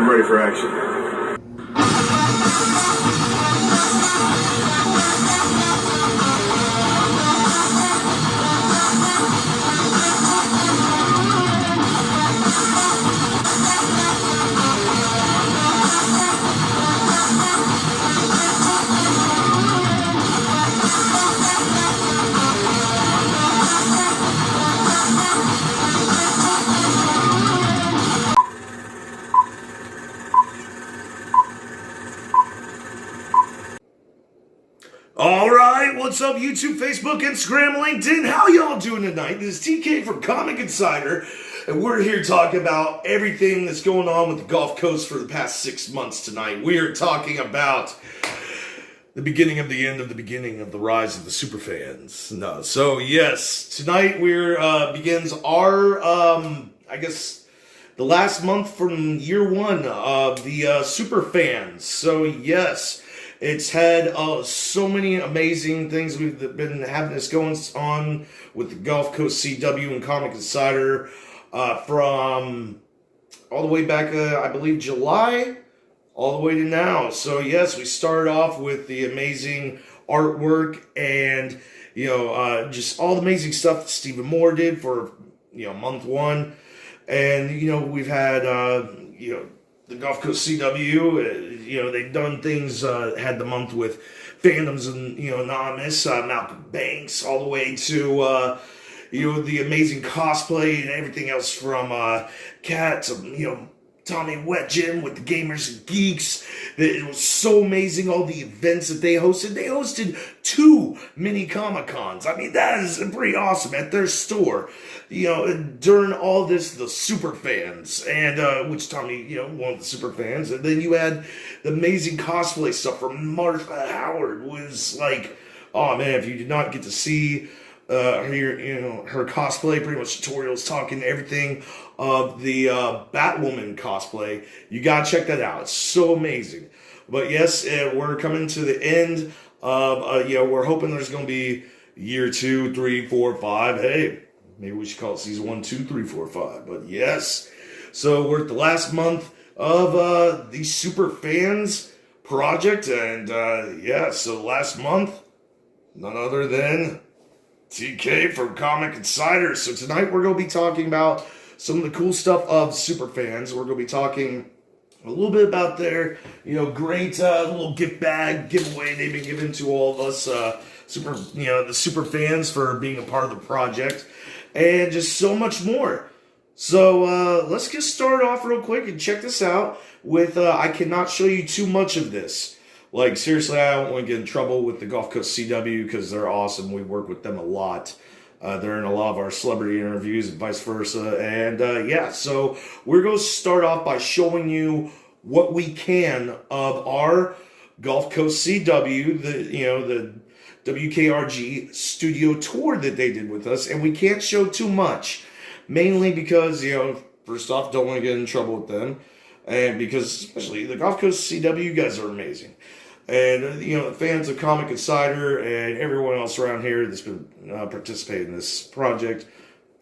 I'm ready for action. Alright, what's up YouTube, Facebook, Instagram, LinkedIn? How y'all doing tonight? This is TK from Comic Insider, and we're here talking about everything that's going on with the Gulf Coast for the past 6 months tonight. We are talking about the beginning of the end of the beginning of the rise of the Superfans. No, so yes, tonight begins our, I guess, the last month from year one of the Superfans. So yes, it's had so many amazing things. We've been having this going on with the Gulf Coast CW and Comic Insider from all the way back, I believe, July, all the way to now. So yes, we started off with the amazing artwork and, just all the amazing stuff that Stephen Moore did for, month one. And, we've had, the Gulf Coast CW, they've done things, had the month with Fandoms and, Anonymous, Malcolm Banks, all the way to, the amazing cosplay and everything else from, Kat to, Tommy Wet Jim with the Gamers and Geeks. It was so amazing, all the events that they hosted. They hosted 2 mini Comic-Cons. I mean, that is pretty awesome at their store. During all this, the Superfans, and which Tommy, one of the Superfans. And then you had the amazing cosplay stuff from Martha Howard. Was like, oh man, if you did not get to see her cosplay, pretty much tutorials, talking everything of the Batwoman cosplay, you gotta check that out. It's so amazing. But yes, we're coming to the end of we're hoping there's gonna be year 2, 3, 4, 5. Hey, maybe we should call it season 1, 2, 3, 4, 5. But yes, so we're at the last month of the Superfans project, and so last month, none other than TK from Comic Insider. So tonight we're going to be talking about some of the cool stuff of Superfans. We're going to be talking a little bit about their, great little gift bag giveaway they've been giving to all of us, the Superfans for being a part of the project, and just so much more. So let's get started off real quick and check this out with, I cannot show you too much of this. Like, seriously, I don't want to get in trouble with the Gulf Coast CW because they're awesome. We work with them a lot. They're in a lot of our celebrity interviews and vice versa. And, so we're going to start off by showing you what we can of our Gulf Coast CW, the WKRG studio tour that they did with us. And we can't show too much, mainly because, first off, don't want to get in trouble with them. And because, especially, the Gulf Coast CW, you guys are amazing. And, the fans of Comic Insider and everyone else around here that's been participating in this project,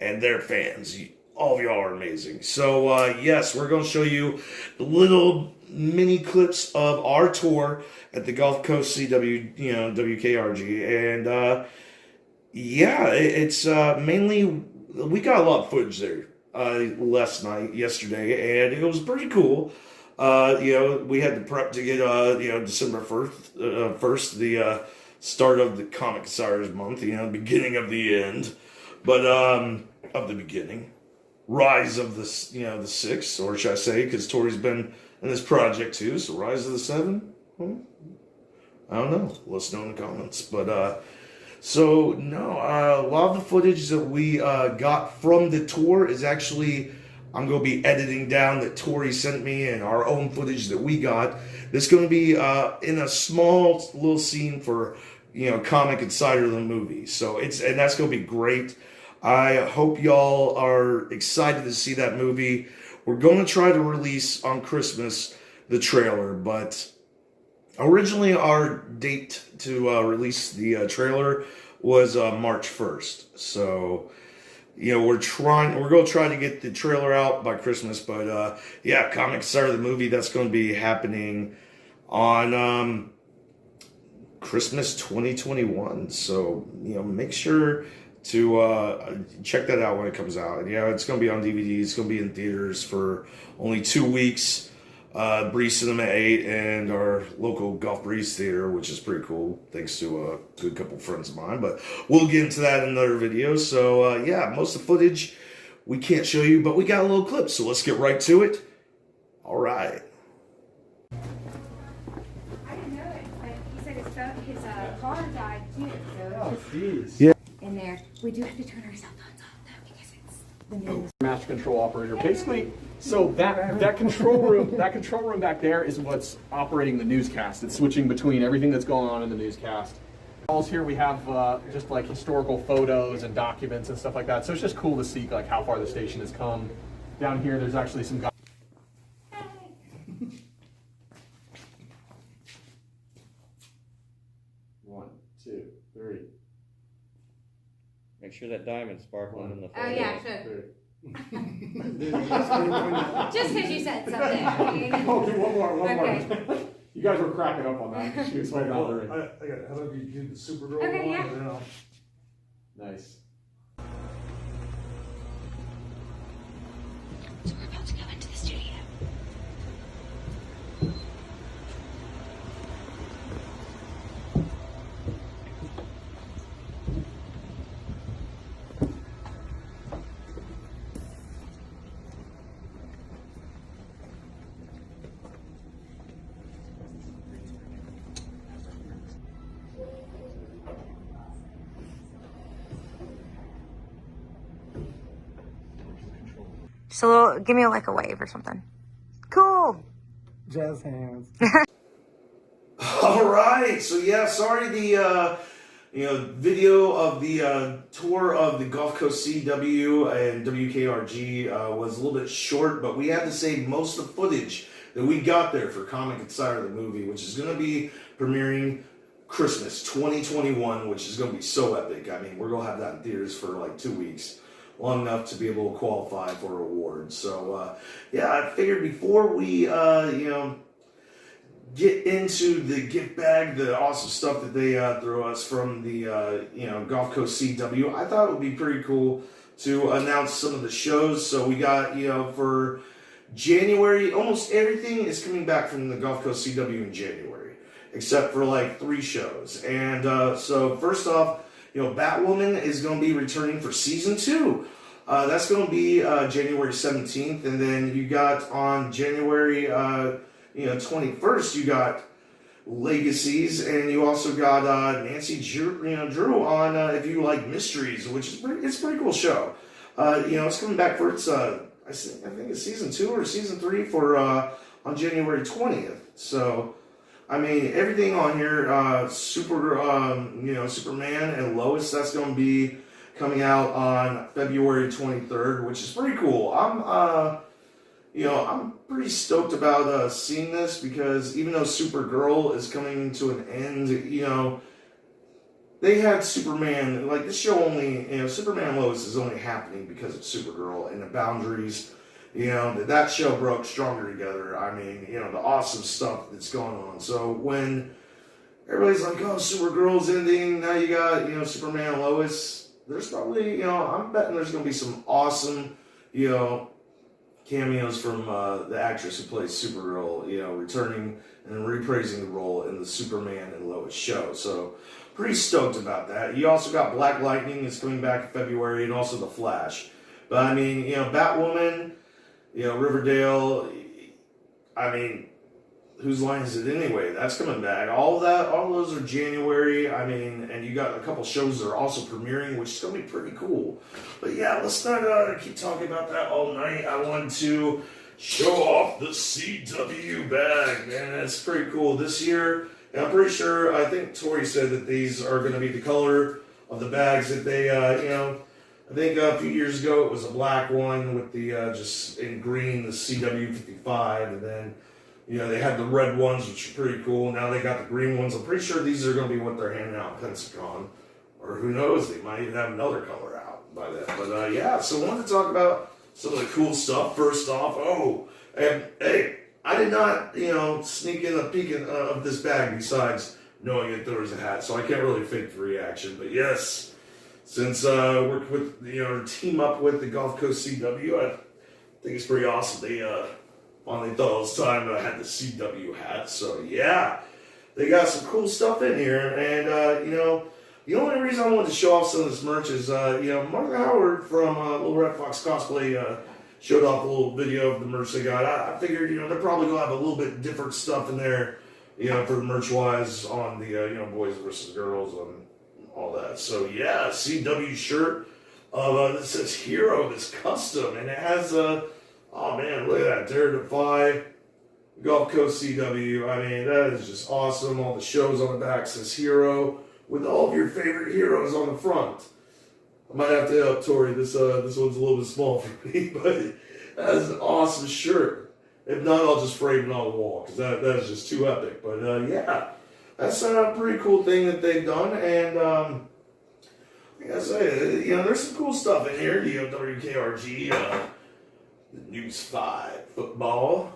and their fans, all of y'all are amazing. So, yes, we're going to show you the little mini clips of our tour at the Gulf Coast CW, WKRG. And, it's mainly, we got a lot of footage there yesterday, and it was pretty cool. We had to prep to get, December 1st, the start of the Comic Insider's month, beginning of the end, but, of the beginning, rise of the, the 6th, or should I say, because Tori's been in this project too, so rise of the 7? I don't know, let us know in the comments, but, a lot of the footage that we got from the tour is actually, I'm going to be editing down that Tori sent me and our own footage that we got. This is going to be in a small little scene for, Comic Insider the movie. So and that's going to be great. I hope y'all are excited to see that movie. We're going to try to release on Christmas the trailer, but originally our date to release the trailer was March 1st. So we're going to try to get the trailer out by Christmas. But yeah, Comic Insider the movie, that's going to be happening on Christmas 2021. So make sure to check that out when it comes out. And it's going to be on DVD. It's going to be in theaters for only 2 weeks. Breeze Cinema 8 and our local Golf Breeze Theater, which is pretty cool, thanks to a good couple friends of mine. But we'll get into that in another video. So yeah, most of the footage we can't show you, but we got a little clip, so let's get right to it. All right. I didn't know it, but he said his car died too. So Jeez. Yeah. in there, we do have to turn our cell phones off though because it's the news. Master control operator. Basically, so that control room back there is what's operating the newscast. It's switching between everything that's going on in the newscast. Here we have just like historical photos and documents and stuff like that. So it's just cool to see like how far the station has come. Down here, there's actually some guys. One, two, three. Make sure that diamond's sparkling in the photo. Oh yeah, sure. Just because you said something. Oh, do one more. Okay. You guys were cracking up on that. She was like, I got it. How about you do the Supergirl Okay, one? yeah. And then nice. So we're about to go into the studio. Just a little, give me like a wave or something. Cool. Jazz hands. All right, so yeah, sorry the video of the tour of the Gulf Coast CW and WKRG was a little bit short, but we had to save most of the footage that we got there for Comic Insider the movie, which is going to be premiering Christmas 2021, which is going to be so epic. I mean, we're going to have that in theaters for like 2 weeks. Long enough to be able to qualify for awards. So, yeah, I figured before we, get into the gift bag, the awesome stuff that they threw us from the, Gulf Coast CW, I thought it would be pretty cool to announce some of the shows. So we got, for January, almost everything is coming back from the Gulf Coast CW in January, except for like 3 shows. And so first off, Batwoman is going to be returning for season 2. That's going to be January 17th, and then you got on January 21st, you got Legacies, and you also got Nancy Drew on If You Like Mysteries, which is it's a pretty cool show. It's coming back for its I think it's season 2 or season 3 for on January 20th. So. I mean, everything on here, Superman and Lois, that's going to be coming out on February 23rd, which is pretty cool. I'm pretty stoked about seeing this because even though Supergirl is coming to an end, they had Superman, like this show only, Superman and Lois is only happening because of Supergirl and the boundaries. That show broke stronger together. I mean, the awesome stuff that's going on. So when everybody's like, oh, Supergirl's ending, now you got, Superman and Lois, there's probably, I'm betting there's going to be some awesome, cameos from the actress who plays Supergirl, returning and reprising the role in the Superman and Lois show. So pretty stoked about that. You also got Black Lightning is coming back in February and also The Flash. But I mean, Batwoman, Riverdale, I mean, whose line is it anyway? That's coming back. All those are January. I mean, and you got a couple shows that are also premiering, which is going to be pretty cool. But yeah, let's not keep talking about that all night. I wanted to show off the CW bag, man. It's pretty cool this year. And I'm pretty sure, I think Tori said that these are going to be the color of the bags that they, I think a few years ago it was a black one with the just in green, the CW 55, and then they had the red ones, which are pretty cool. Now they got the green ones. I'm pretty sure these are going to be what they're handing out at Pensacon, or who knows, they might even have another color out. by that. But yeah, so I wanted to talk about some of the cool stuff. First off, and hey, I did not, sneak in a peek of this bag besides knowing that there was a hat, so I can't really fake the reaction. But yes, since worked with, team up with the Gulf Coast CW, I think it's pretty awesome. They finally thought it was time I had the CW hat. So yeah, they got some cool stuff in here, and the only reason I wanted to show off some of this merch is, Martha Howard from Little Red Fox Cosplay showed off a little video of the merch they got. I figured, they're probably going to have a little bit different stuff in there, for the merch-wise on the, boys versus girls and all that. So, yeah, CW shirt that says Hero, this custom, and it has, oh, man, look at that, Dare Defy, Gulf Coast CW. I mean, that is just awesome. All the shows on the back says Hero, with all of your favorite heroes on the front. I might have to help Tori. This one's a little bit small for me, but that is an awesome shirt. If not, I'll just frame it on the wall because that is just too epic. But yeah, that's a pretty cool thing that they've done. And like I say, there's some cool stuff in here. You have WKRG, the News 5 football.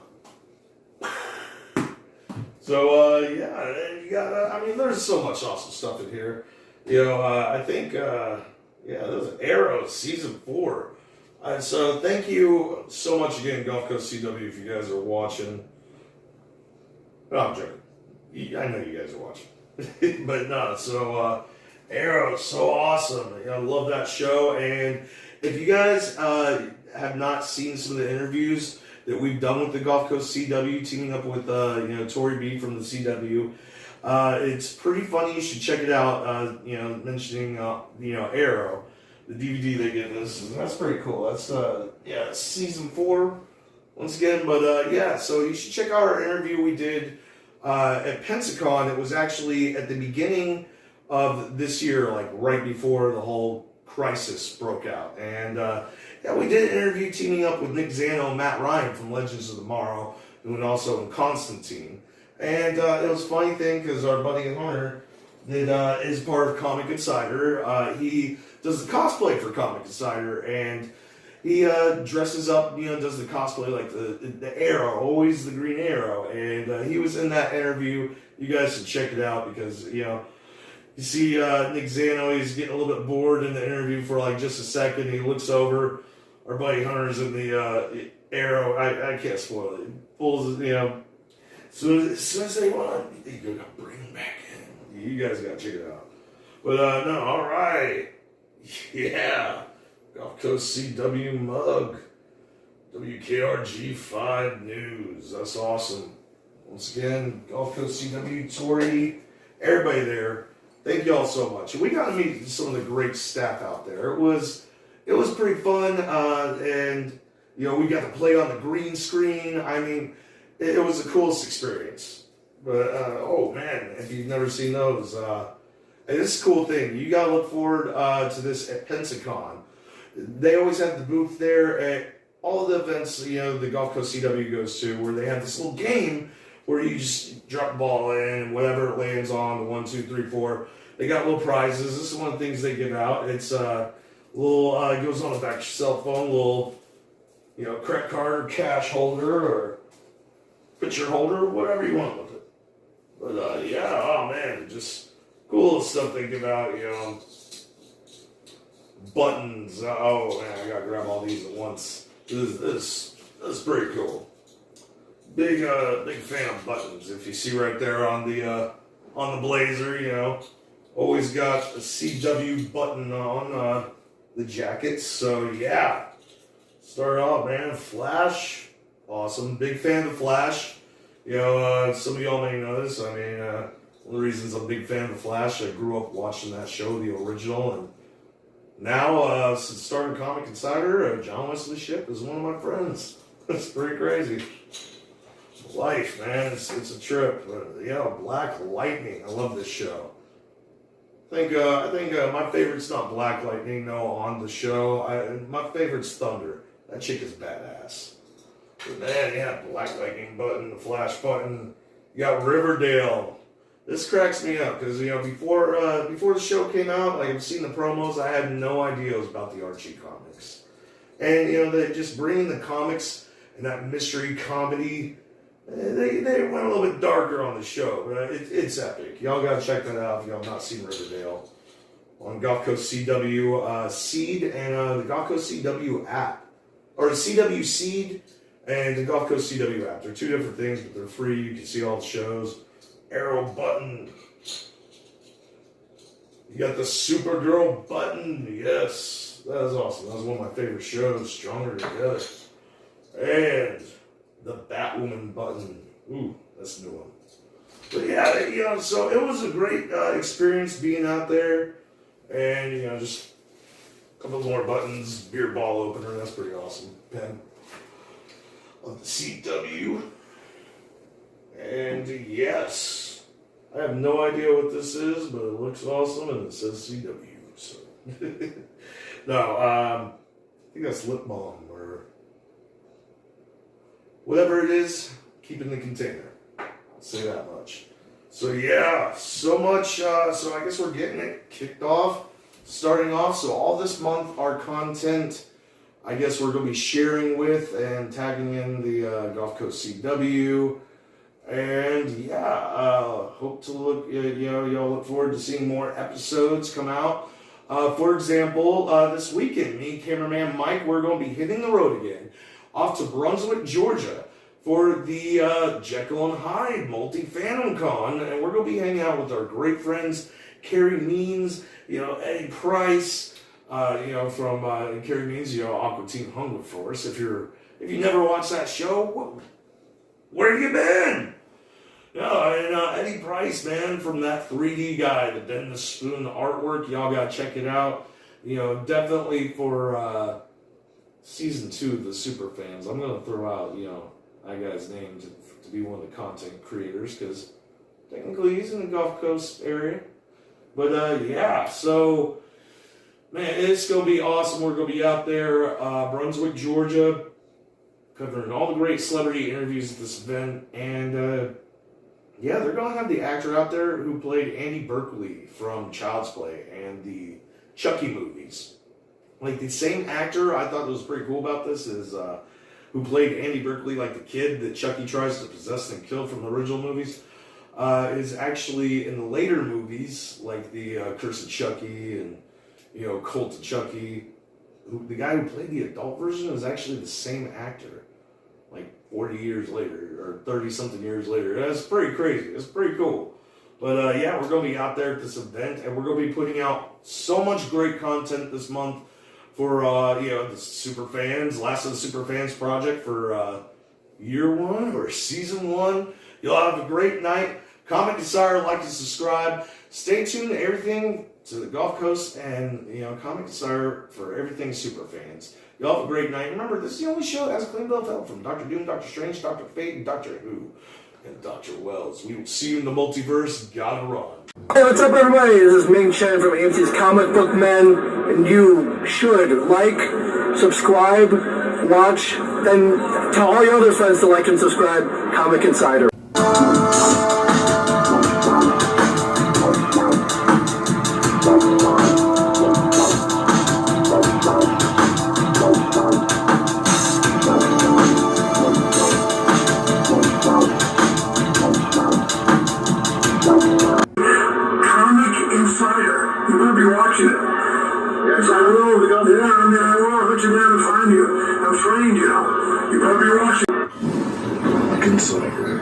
So, yeah, you got, there's so much awesome stuff in here. I think, there's Arrow Season 4. So, thank you so much again, Gulf Coast CW, if you guys are watching. No, I'm joking. I know you guys are watching. But no, so, Arrow, so awesome. I love that show. And if you guys have not seen some of the interviews that we've done with the Gulf Coast CW, teaming up with, Tori B from the CW. It's pretty funny. You should check it out. Mentioning, Arrow, the DVD they give us. That's pretty cool. That's, season 4, once again. But, so you should check out our interview we did at Pensacon. It was actually at the beginning of this year, like right before the whole crisis broke out. And, we did an interview teaming up with Nick Zano and Matt Ryan from Legends of Tomorrow, and also in Constantine. And it was a funny thing because our buddy Hunter is part of Comic Insider. He does the cosplay for Comic Insider, and he dresses up, does the cosplay like the Arrow, always the Green Arrow. And he was in that interview. You guys should check it out because, you see Nick Zano, he's getting a little bit bored in the interview for like just a second. He looks over. Our buddy Hunter's in the Arrow. I can't spoil it. He pulls, So as soon as they want, you gotta bring him back in. You guys gotta check it out. But no, all right. Yeah. Gulf Coast CW mug. WKRG 5 News. That's awesome. Once again, Gulf Coast CW, Tori, everybody there. Thank you all so much. And we got to meet some of the great staff out there. It was pretty fun, and we got to play on the green screen. It was the coolest experience. But oh man, if you've never seen those, this is a cool thing. You got to look forward to this at Pensacon. They always have the booth there at all the events. The Gulf Coast CW goes to, where they have this little game where you just drop the ball in and whatever it lands on, the 1, 2, 3, 4. They got little prizes. This is one of the things they give out. It's little, it goes on the back of your cell phone, little, credit card or cash holder or picture holder, whatever you want with it. But yeah, oh man, just cool stuff they give out, buttons. Oh man, I gotta grab all these at once. This is pretty cool. Big fan of buttons. If you see right there on the blazer, always got a CW button on the jackets. So yeah, start off, man. Flash, awesome. Big fan of Flash. Some of y'all may know this. One of the reasons I'm a big fan of Flash, I grew up watching that show, the original, and now since starting Comic Insider, John Wesley Shipp is one of my friends. That's pretty crazy. Life, man, it's a trip. But, Black Lightning. I love this show. I think my favorite's not Black Lightning, no, on the show. My favorite's Thunder. That chick is badass. But man, Black Lightning button, the Flash button. You got Riverdale. This cracks me up because before the show came out, like I've seen the promos, I had no idea about the Archie comics, and they just bringing the comics and that mystery comedy. They went a little bit darker on the show, but it's epic. Y'all gotta check that out if y'all have not seen Riverdale on Gulf Coast CW Seed and the Gulf Coast CW app, or the CW Seed and the Gulf Coast CW app. They're two different things, but they're free. You can see all the shows. Arrow button. You got the Supergirl button. Yes, that is awesome. That was one of my favorite shows. Stronger Together. And the Batwoman button. Ooh, that's a new one. But yeah, so it was a great experience being out there. And, just a couple more buttons. Beer ball opener. That's pretty awesome. Pen of the CW. And yes, I have no idea what this is, but it looks awesome and it says CW. So no, I think that's lip balm or whatever it is. Keep in the container. I'll say that much. So yeah, so much. So I guess we're getting it kicked off, starting off. So all this month, our content, I guess we're going to be sharing with and tagging in the Gulf Coast CW. And yeah, hope to look, y'all look forward to seeing more episodes come out. For example, this weekend, me, cameraman Mike, we're going to be hitting the road again, off to Brunswick, Georgia, for the Jekyll and Hyde Multi-Phantom Con, and we're going to be hanging out with our great friends, Carrie Means, Eddie Price, from Carrie Means, Aqua Teen Hunger Force. If you never watched that show, where have you been? And Eddie Price, man, from that 3D guy, the Ben the Spoon, the artwork, y'all gotta check it out. Definitely for season 2 of the Superfans, I'm gonna throw out, that guy's name to be one of the content creators, because technically he's in the Gulf Coast area. But yeah, so man, it's gonna be awesome. We're gonna be out there, Brunswick, Georgia, covering all the great celebrity interviews at this event, and yeah, they're going to have the actor out there who played Andy Berkeley from Child's Play and the Chucky movies. Like, the same actor, I thought was pretty cool about this, is who played Andy Berkeley, like the kid that Chucky tries to possess and kill from the original movies, is actually in the later movies, like the Curse of Chucky and, Cult of Chucky. The guy who played the adult version is actually the same actor, like 40 years later, or 30-something years later. That's pretty crazy. It's pretty cool. But yeah, we're going to be out there at this event, and we're going to be putting out so much great content this month for, the Superfans, Last of the Superfans project for year 1 or season 1. You'll have a great night. Comment, desire, like, and subscribe. Stay tuned to everything to the Gulf Coast, and, comment, desire for everything Superfans. Y'all have a great night. Remember, this is the only show that has a clean bill of health from Dr. Doom, Dr. Strange, Dr. Fate, and Dr. Who, and Dr. Wells. We will see you in the multiverse. Gotta run. Hey, what's up, everybody? This is Ming Chen from AMC's Comic Book Men, and you should like, subscribe, watch, then tell all your other friends to like and subscribe Comic Insider. You better be watching it. Yes, I will. Yeah, I will. I'll let you down and find you. I've trained you. You better be watching. Comic Insider.